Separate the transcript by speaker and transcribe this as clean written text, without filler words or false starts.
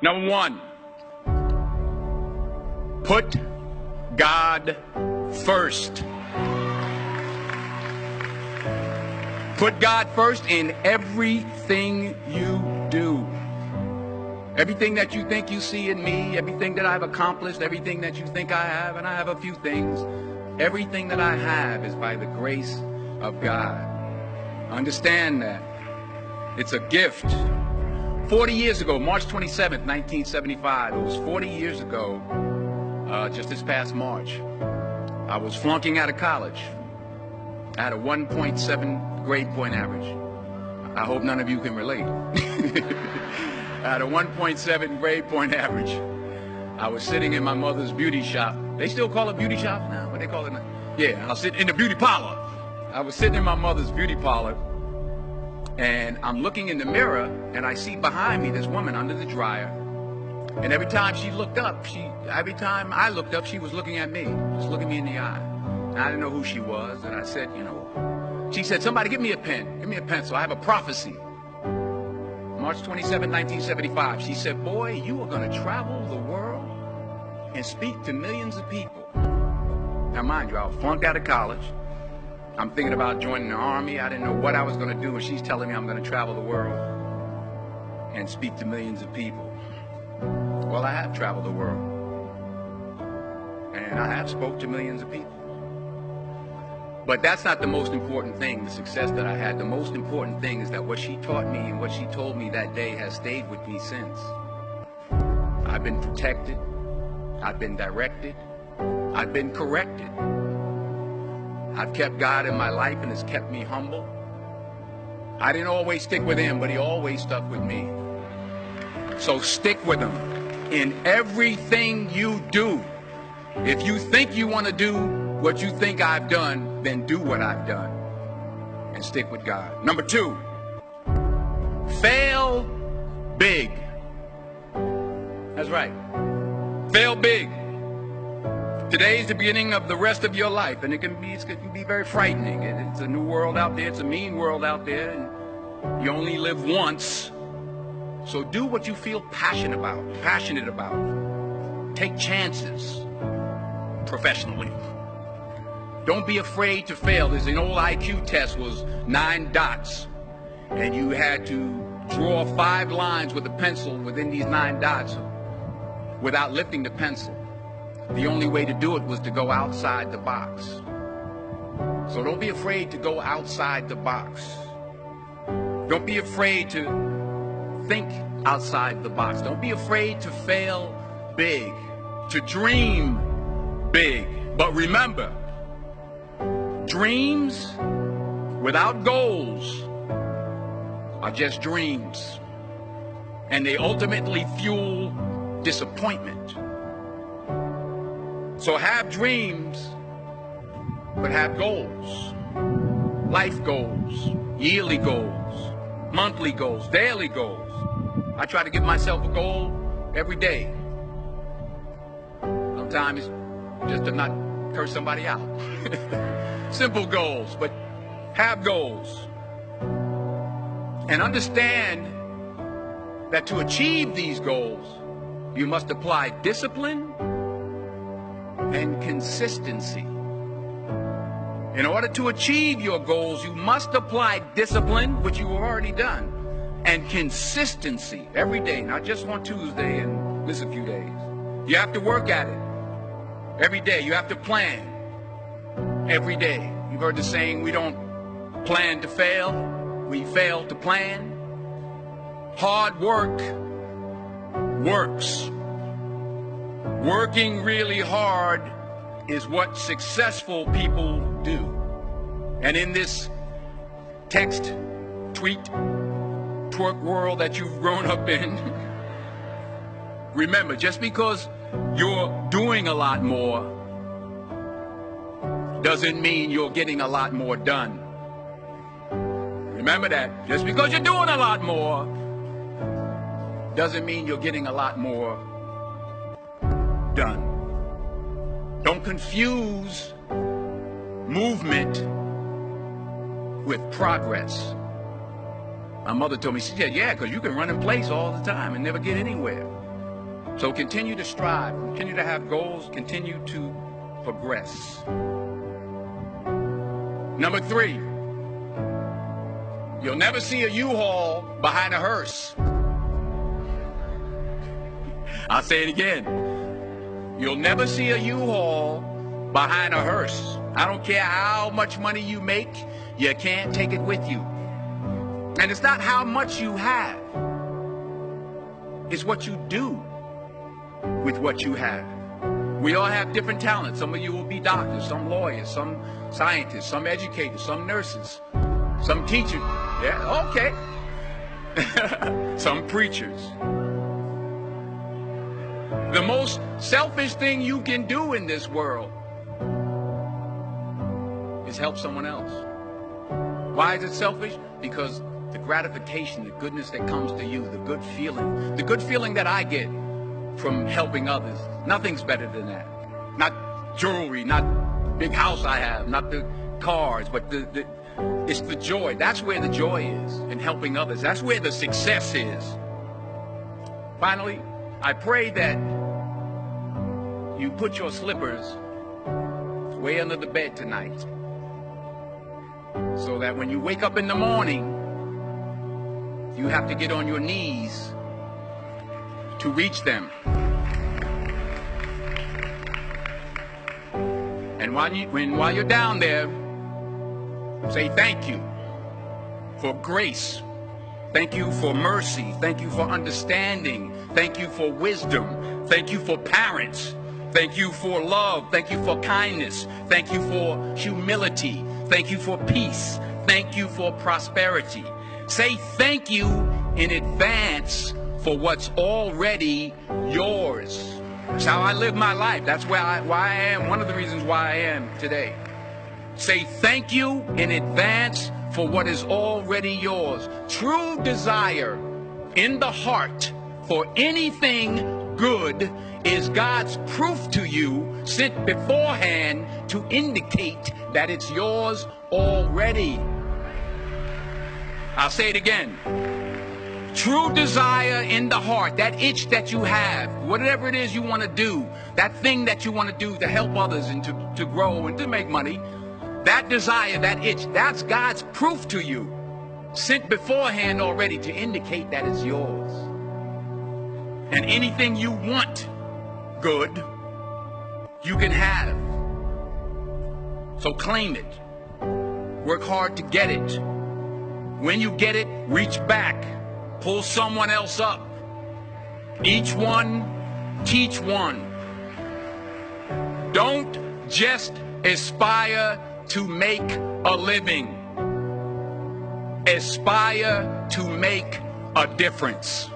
Speaker 1: Number one, put God first. Put God first in everything you do. Everything that you think you see in me, everything that I've accomplished, everything that you think I have, and I have a few things, everything that I have is by the grace of God. Understand that. It's a gift. 40 years ago, March 27th, 1975, it was 40 years ago, just this past March, I was flunking out of college. I had a 1.7 grade point average. I hope none of you can relate. I had a 1.7 grade point average. I was sitting in my mother's beauty shop. They still call it beauty shop now? What they call it now? Yeah, I was sitting in the beauty parlor. I was sitting in my mother's beauty parlor, and I'm looking in the mirror, and I see behind me this woman under the dryer. And every time she looked up, every time I looked up, she was looking at me, just looking me in the eye. And I didn't know who she was, and I said, she said, somebody give me a pen, give me a pencil, I have a prophecy. March 27, 1975, she said, boy, you are going to travel the world and speak to millions of people. Now mind you, I was flunked out of college. I'm thinking about joining the army. I didn't know what I was going to do, and she's telling me I'm going to travel the world and speak to millions of people. Well, I have traveled the world, and I have spoke to millions of people. But that's not the most important thing, the success that I had. The most important thing is that what she taught me and what she told me that day has stayed with me since. I've been protected. I've been directed. I've been corrected. I've kept God in my life, and it's kept me humble. I didn't always stick with him, but he always stuck with me. So stick with him in everything you do. If you think you want to do what you think I've done, then do what I've done and stick with God. Number two, fail big. That's right. Fail big. Today's the beginning of the rest of your life, and it can be very frightening. It's a new world out there. It's a mean world out there, and you only live once. So do what you feel passionate about. Take chances professionally. Don't be afraid to fail. There's an old IQ test, was 9 dots, and you had to draw 5 lines with a pencil within these 9 dots without lifting the pencil. The only way to do it was to go outside the box. So don't be afraid to go outside the box. Don't be afraid to think outside the box. Don't be afraid to fail big, to dream big. But remember, dreams without goals are just dreams, and they ultimately fuel disappointment. So have dreams, but have goals. Life goals, yearly goals, monthly goals, daily goals. I try to give myself a goal every day. Sometimes just to not curse somebody out. Simple goals, but have goals. And understand that to achieve these goals, you must apply discipline and consistency. In order to achieve your goals, you must apply discipline, which you've already done, and consistency every day, not just on Tuesday and miss a few days. You have to work at it every day. You have to plan every day. You've heard the saying, we don't plan to fail, we fail to plan. Hard work works. Working really hard is what successful people do. And in this text, tweet, twerk world that you've grown up in, remember, just because you're doing a lot more doesn't mean you're getting a lot more done. Remember that. Just because you're doing a lot more doesn't mean you're getting a lot more done. Don't confuse movement with progress. My mother told me, she said, yeah, because you can run in place all the time and never get anywhere. So continue to strive, continue to have goals, continue to progress. Number 3, you'll never see a U-Haul behind a hearse. I'll say it again. You'll never see a U-Haul behind a hearse. I don't care how much money you make, you can't take it with you. And it's not how much you have. It's what you do with what you have. We all have different talents. Some of you will be doctors, some lawyers, some scientists, some educators, some nurses, some teachers. Yeah, okay. Some preachers. The most selfish thing you can do in this world is help someone else. Why is it selfish? Because the gratification, the goodness that comes to you, the good feeling that I get from helping others, nothing's better than that. Not jewelry, not big house I have, not the cars, but it's the joy. That's where the joy is, in helping others. That's where the success is. Finally, I pray that you put your slippers way under the bed tonight, so that when you wake up in the morning, you have to get on your knees to reach them. And while you're down there, say thank you for grace. Thank you for mercy. Thank you for understanding. Thank you for wisdom. Thank you for parents. Thank you for love. Thank you for kindness. Thank you for humility. Thank you for peace. Thank you for prosperity. Say thank you in advance for what's already yours. That's how I live my life. That's why I am. One of the reasons why I am today. Say thank you in advance for what is already yours. True desire in the heart for anything good is God's proof to you, sent beforehand to indicate that it's yours already. I'll say it again. True desire in the heart, that itch that you have, whatever it is you want to do, that thing that you want to do to help others and to grow and to make money, that desire, that itch, that's God's proof to you, sent beforehand already to indicate that it's yours. And anything you want good, you can have. So claim it. Work hard to get it. When you get it, reach back. Pull someone else up. Each one, teach one. Don't just aspire to make a living. Aspire to make a difference.